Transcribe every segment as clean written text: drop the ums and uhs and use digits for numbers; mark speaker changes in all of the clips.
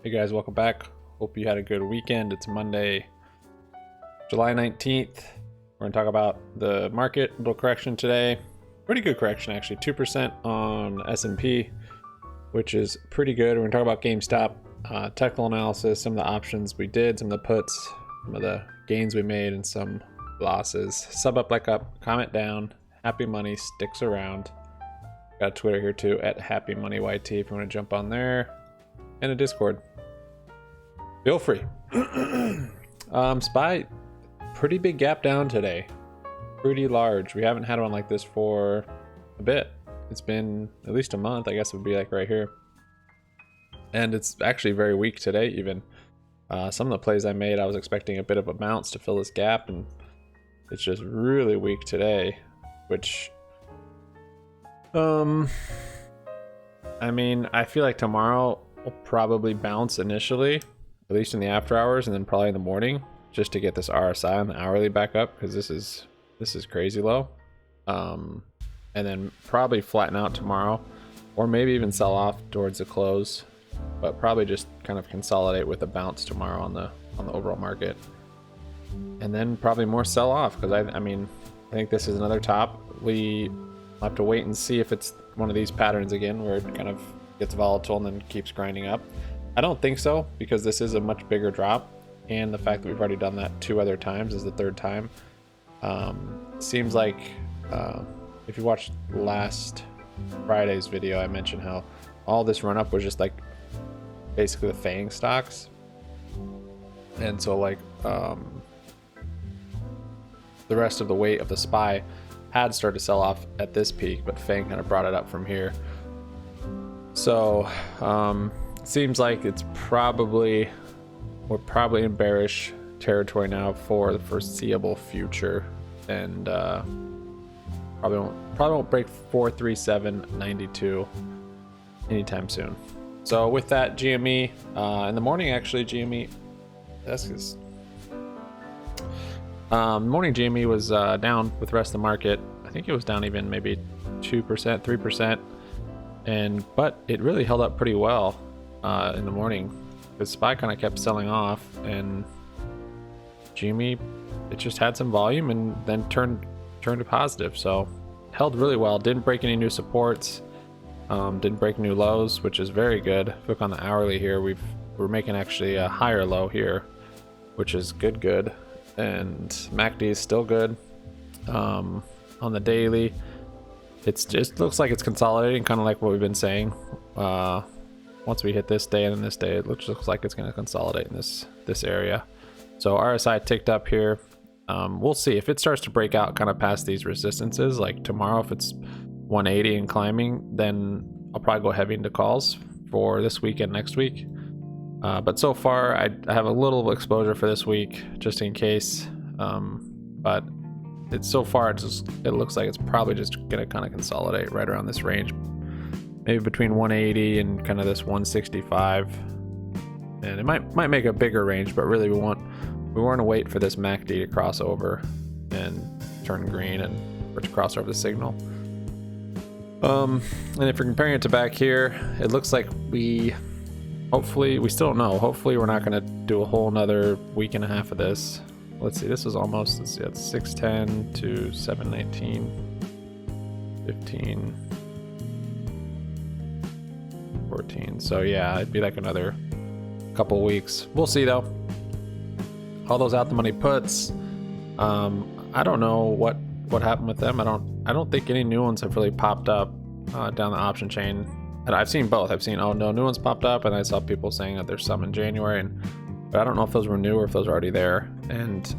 Speaker 1: Hey guys, welcome back. Hope you had a good weekend. It's Monday, July 19th. We're going to talk about the market. Little correction today. Pretty good correction actually. 2% on S&P, which is pretty good. We're going to talk about Gamestop, technical analysis, some of the options we did, some of the puts, some of the gains we made, and some losses. Sub up, like up, comment down. Happy Money sticks around. Got Twitter here too, at Happy Money YT if you want to jump on there. And a Discord. Feel free. SPY, pretty big gap down today. Pretty large. We haven't had one like this for a bit. It's been at least a month, I guess it would be like right here. And it's actually very weak today even. Some of the plays I made, I was expecting a bit of a bounce to fill this gap, and it's just really weak today, which I mean, I feel like tomorrow will probably bounce initially, at least in the after hours, and then probably in the morning, just to get this RSI on the hourly back up, because this is crazy low. And then probably flatten out tomorrow, or maybe even sell off towards the close, but probably just kind of consolidate with a bounce tomorrow on the overall market, and then probably more sell off, because I think this is another top. We have to wait and see if it's one of these patterns again where it kind of gets volatile and then keeps grinding up. I don't think so, because this is a much bigger drop, and the fact that we've already done that 2 other times is the 3rd time. Seems like if you watched last Friday's video, I mentioned how all this run up was just like basically the FANG stocks, and so like the rest of the weight of the SPY had started to sell off at this peak, but FANG kind of brought it up from here. So seems like we're probably in bearish territory now for the foreseeable future, and probably won't break 437.92 anytime soon. So with that, GME in the morning, actually GME, that's just morning GME was down with the rest of the market. I think it was down even maybe 2%, 3%. But it really held up pretty well in the morning, because SPY kind of kept selling off, and GME, it just had some volume and then turned to positive. So held really well. Didn't break any new supports, didn't break new lows, which is very good. If you look on the hourly here, we're making actually a higher low here, which is good. And MACD is still good. On the daily, it's just looks like it's consolidating, kind of like what we've been saying. Once we hit this day and then this day, it looks like it's going to consolidate in this area. So RSI ticked up here. We'll see if it starts to break out kind of past these resistances, like tomorrow. If it's 180 and climbing, then I'll probably go heavy into calls for this week and next week. But so far I have a little exposure for this week just in case. But it's so far it looks like it's probably just gonna kind of consolidate right around this range, maybe between 180 and kind of this 165, and it might make a bigger range, but really we want to wait for this MACD to cross over and turn green, and for it to cross over the signal. And if you're comparing it to back here, it looks like hopefully, we still don't know. Hopefully we're not going to do a whole nother week and a half of this. Let's see, this is almost, it's 610 to 719, 15, 14. So yeah, it'd be like another couple weeks. We'll see though. All those out the money puts, I don't know what happened with them. I don't think any new ones have really popped up down the option chain. And I've seen both. I've seen, oh no, new ones popped up, and I saw people saying that there's some in January, but I don't know if those were new or if those are already there. And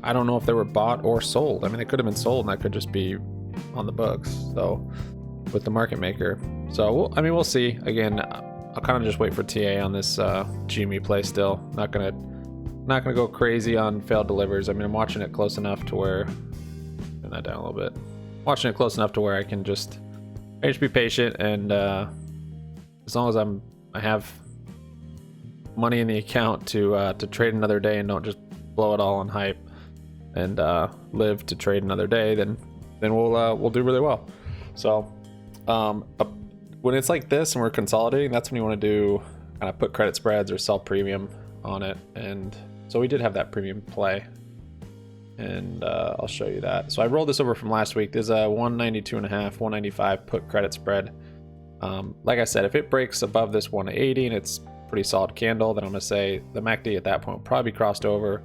Speaker 1: I don't know if they were bought or sold. I mean, they could have been sold, and that could just be on the books. So with the market maker. So we'll see. Again, I'll kind of just wait for TA on this GME play still. Not gonna go crazy on failed delivers. I mean, I'm watching it close enough to where, turn that down a little bit. Watching it close enough to where I can just be patient, and as long as I have money in the account to trade another day and don't just blow it all on hype, and live to trade another day, then we'll do really well. So when it's like this and we're consolidating, that's when you want to do kind of put credit spreads or sell premium on it. And so we did have that premium play. And I'll show you that. So I rolled this over from last week. There's a 192.5, 195 put credit spread. Like I said, if it breaks above this 180 and it's pretty solid candle, then I'm going to say the MACD at that point will probably be crossed over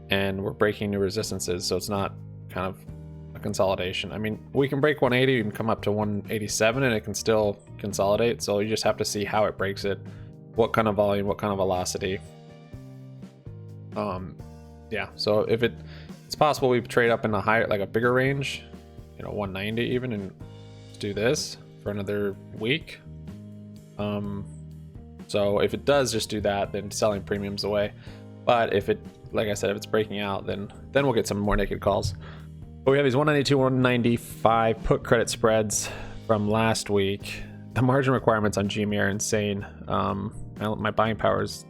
Speaker 1: and we're breaking new resistances. So it's not kind of a consolidation. I mean, we can break 180 and come up to 187 and it can still consolidate. So you just have to see how it breaks it, what kind of volume, what kind of velocity. Yeah, so if it's possible we trade up in a higher, like a bigger range, 190 even, and do this for another week. So if it does just do that, then selling premiums away. But if it, like I said, if it's breaking out, then we'll get some more naked calls. But we have these 192, 195 put credit spreads from last week. The margin requirements on GME are insane. My buying power is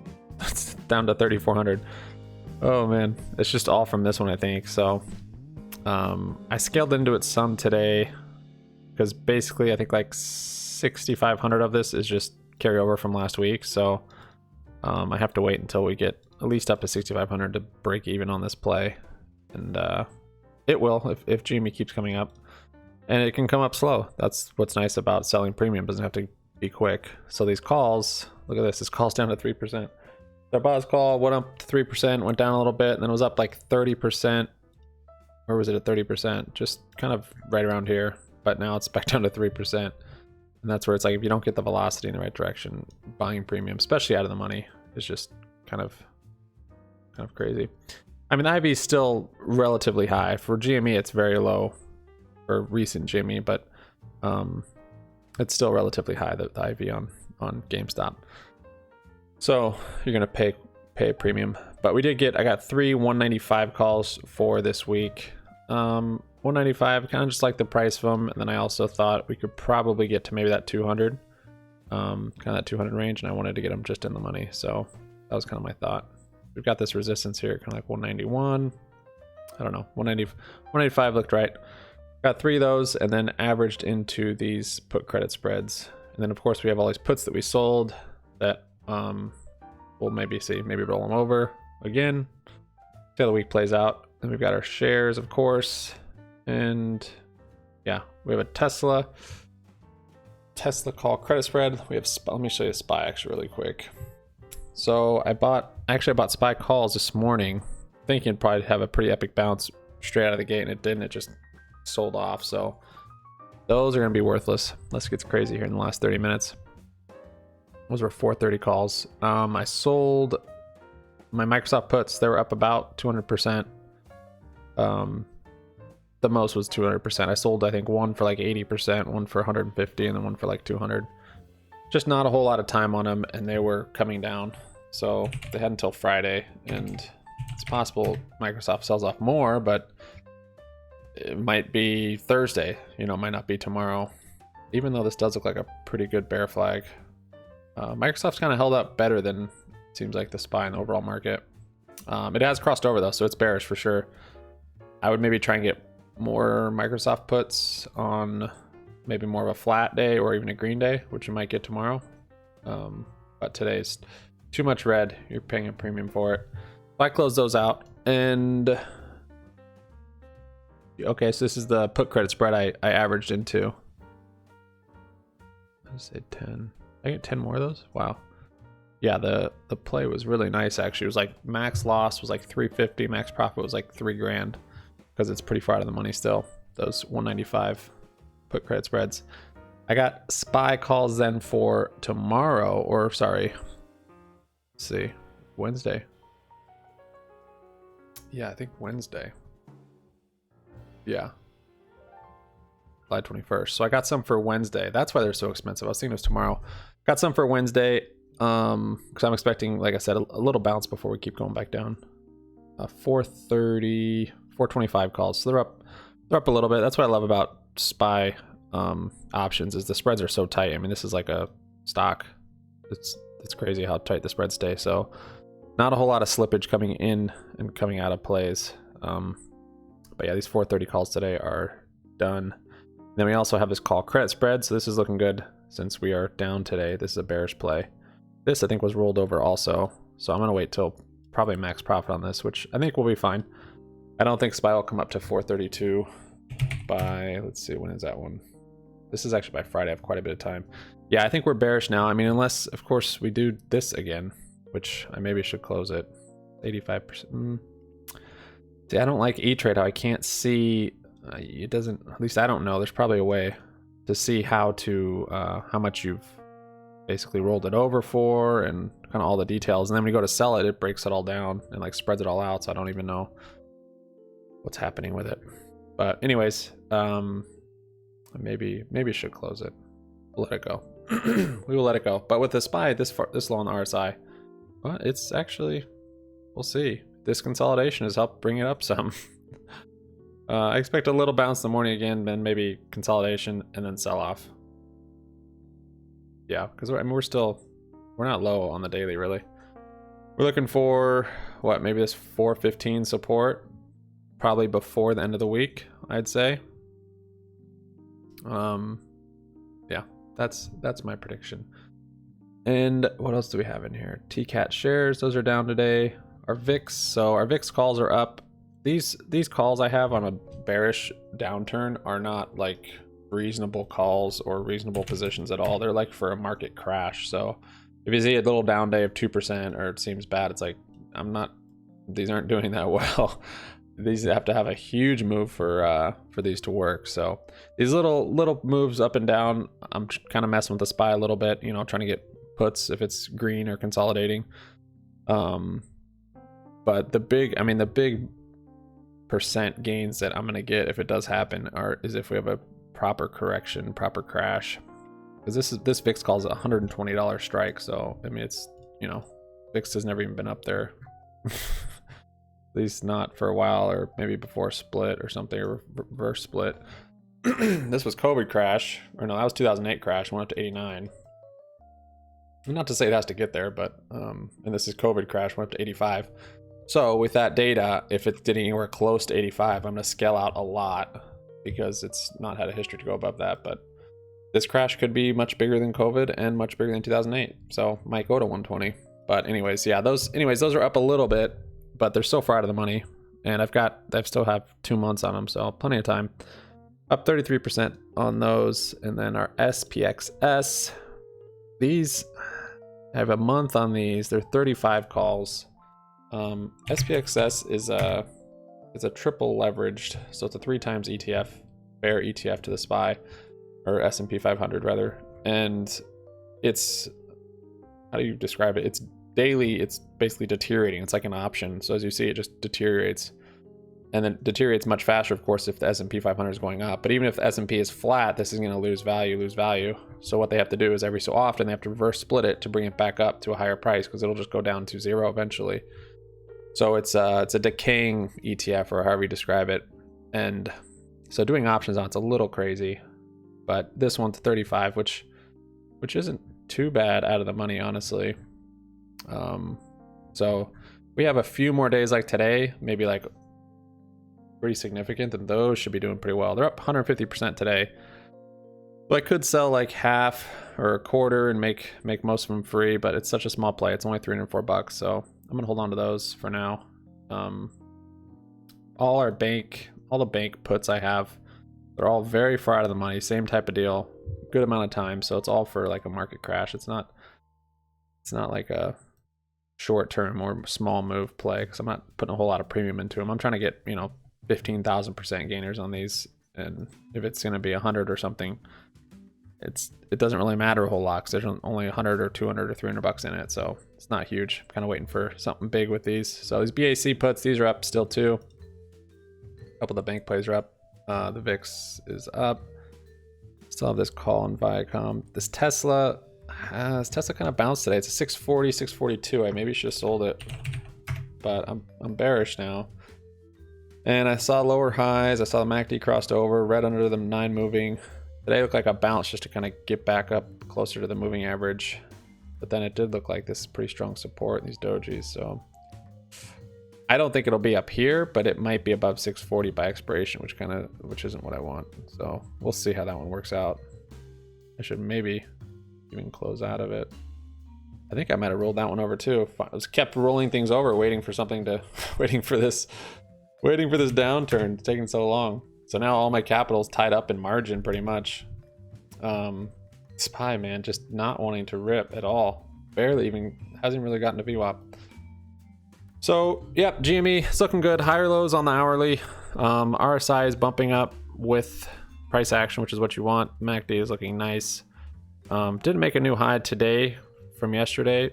Speaker 1: down to 3,400. Oh man, it's just all from this one, I think. So I scaled into it some today because basically I think like 6,500 of this is just carryover from last week. So I have to wait until we get at least up to 6,500 to break even on this play. And it will if GME keeps coming up. And it can come up slow. That's what's nice about selling premium. It doesn't have to be quick. So these calls, look at this. This call's down to 3%. Our bot's call went up to 3%, went down a little bit, and then it was up like 30%. Where was it at 30%? Just kind of right around here. But now it's back down to 3%. And that's where it's like if you don't get the velocity in the right direction, buying premium, especially out of the money, is just kind of crazy. I mean, the IV is still relatively high. For GME, it's very low for recent GME, but it's still relatively high, the IV on GameStop. So you're gonna pay a premium, but I got 3 195 calls for this week. 195, kind of just like the price of them, and then I also thought we could probably get to maybe that 200, kind of that 200 range, and I wanted to get them just in the money. So that was kind of my thought. We've got this resistance here, kind of like 191. I don't know, 195 looked right. Got 3 of those, and then averaged into these put credit spreads, and then of course we have all these puts that we sold that. We'll maybe roll them over again, see how the week plays out. Then we've got our shares, of course, and yeah, we have a Tesla call credit spread. We have let me show you SPY really quick. So I bought SPY calls this morning, thinking it'd probably have a pretty epic bounce straight out of the gate, and it didn't. It just sold off. So those are gonna be worthless. Let's get crazy here in the last 30 minutes. Those were 430 calls. I sold my Microsoft puts. They were up about 200%. The most was 200%. I sold, I think, one for like 80%, one for 150, and then one for like 200. Just not a whole lot of time on them, and they were coming down. So they had until Friday, and it's possible Microsoft sells off more, but it might be Thursday. It might not be tomorrow. Even though this does look like a pretty good bear flag. Microsoft's kind of held up better than it seems like the SPY in the overall market. It has crossed over though, so it's bearish for sure. I would maybe try and get more Microsoft puts on maybe more of a flat day or even a green day, which you might get tomorrow. But today's too much red. You're paying a premium for it. So I close those out, and okay, so this is the put credit spread I averaged into. Let's say 10. I get 10 more of those. Wow. Yeah, the play was really nice actually. It was like max loss was like 350, max profit was like $3,000 because it's pretty far out of the money still. Those 195 put credit spreads. I got SPY calls then for tomorrow, or sorry, let's see, Wednesday. Yeah, I think Wednesday. Yeah. July 21st. So I got some for Wednesday. That's why they're so expensive. I was thinking it was tomorrow. Got some for Wednesday because I'm expecting, like I said, a little bounce before we keep going back down. 430, 425 calls. So they're up a little bit. That's what I love about SPY options is the spreads are so tight. I mean, this is like a stock. It's crazy how tight the spreads stay. So not a whole lot of slippage coming in and coming out of plays. But yeah, these 430 calls today are done. Then we also have this call credit spread. So this is looking good since we are down today. This is a bearish play. This I think was rolled over also, so I'm gonna wait till probably max profit on this, which I think will be fine. I don't think SPY will come up to 432 by, let's see, when is that one? This is actually by Friday. I have quite a bit of time. Yeah, I think we're bearish now. I mean, unless of course we do this again, which I maybe should close it 85%. See, I don't like E-Trade how I can't see. It doesn't. At least I don't know. There's probably a way to see how much you've basically rolled it over for and kind of all the details. And then when you go to sell it, it breaks it all down and like spreads it all out. So I don't even know what's happening with it. But anyways, maybe should close it. We'll let it go. We will let it go. But with the SPY this low on the RSI, well, it's actually, we'll see. This consolidation has helped bring it up some. I expect a little bounce in the morning again, then maybe consolidation and then sell off. Yeah, because I mean, we're not low on the daily really. We're looking for what, maybe this 415 support, probably before the end of the week, I'd say. Yeah, that's my prediction. And what else do we have in here? TCAT shares, those are down today. Our VIX, so our VIX calls are up. These calls I have on a bearish downturn are not like reasonable calls or reasonable positions at all. They're like for a market crash. So if you see a little down day of 2% or it seems bad, it's like these aren't doing that well. These have to have a huge move for these to work. So these little moves up and down, I'm kind of messing with the SPY a little bit, you know, trying to get puts if it's green or consolidating. But the big percent gains that I'm gonna get if it does happen is if we have a proper correction, proper crash. Because this VIX calls it a $120 strike. So I mean, it's, you know, VIX has never even been up there. At least not for a while, or maybe before split or something, or reverse split. This was COVID crash, or no, that was 2008 crash. Went up to 89. Not to say it has to get there, but and this is COVID crash, went up to 85. So with that data, if it's getting anywhere close to 85, I'm going to scale out a lot because it's not had a history to go above that. But this crash could be much bigger than COVID and much bigger than 2008. So might go to 120. But anyways, yeah, those are up a little bit, but they're so far out of the money. And I still have 2 months on them, so plenty of time. Up 33% on those. And then our SPXS, these, I have a month on these. They're 35 calls. SPXS is a triple leveraged, so it's a 3 times ETF, bear ETF to the SPY, or S&P 500 rather. And it's, how do you describe it? It's daily, it's basically deteriorating. It's like an option. So as you see, it just deteriorates, and then deteriorates much faster, of course, if the S&P 500 is going up. But even if the S&P is flat, this is going to lose value. So what they have to do is every so often they have to reverse split it to bring it back up to a higher price, because it'll just go down to 0 eventually. So it's a decaying ETF, or however you describe it. And so doing options on it's a little crazy, but this one's 35, which isn't too bad out of the money, honestly. So we have a few more days like today, maybe like pretty significant, and those should be doing pretty well. They're up 150% today. So I could sell like half or a quarter and make most of them free, but it's such a small play. It's only $304, so I'm gonna hold on to those for now. All the bank puts I have, they're all very far out of the money. Same type of deal, good amount of time. So it's all for like a market crash. It's not like a short term or small move play, because I'm not putting a whole lot of premium into them. I'm trying to get, you know, 15,000% gainers on these, and if it's gonna be 100 or something, it doesn't really matter a whole lot, because there's only 100 or 200 or $300 in it, so it's not huge. I'm kind of waiting for something big with these. So these BAC puts, these are up still too. A couple of the bank plays are up. The VIX is up. Still have this call on Viacom. This Tesla kind of bounced today. It's a 640, 642. I maybe should have sold it, but I'm bearish now. And I saw lower highs. I saw the MACD crossed over, red under the 9 moving. Today looked like a bounce just to kind of get back up closer to the moving average. But then it did look like this pretty strong support in these dojis. So I don't think it'll be up here, but it might be above 640 by expiration, which isn't what I want. So we'll see how that one works out. I should maybe even close out of it. I think I might have rolled that one over too. I was kept rolling things over, waiting for something to, waiting for this downturn. It's taking so long. So now all my capital's tied up in margin pretty much. SPY, man, just not wanting to rip at all. Barely even, hasn't really gotten to VWAP. So, yep, GME, it's looking good. Higher lows on the hourly. RSI is bumping up with price action, which is what you want. MACD is looking nice. Didn't make a new high today from yesterday.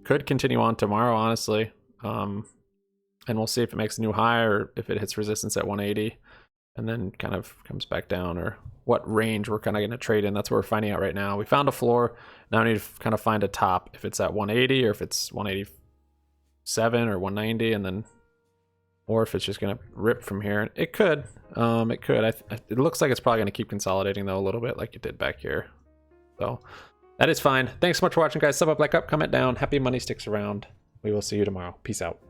Speaker 1: Could continue on tomorrow, honestly. And we'll see if it makes a new high or if it hits resistance at 180 and then kind of comes back down, or what range we're kind of going to trade in. That's what we're finding out right now. We found a floor. Now we need to kind of find a top, if it's at 180 or if it's 187 or 190, and then, or if it's just going to rip from here. It could. It could. It looks like it's probably going to keep consolidating though a little bit like it did back here. So that is fine. Thanks so much for watching, guys. Sub up, like up, comment down. Happy money sticks around. We will see you tomorrow. Peace out.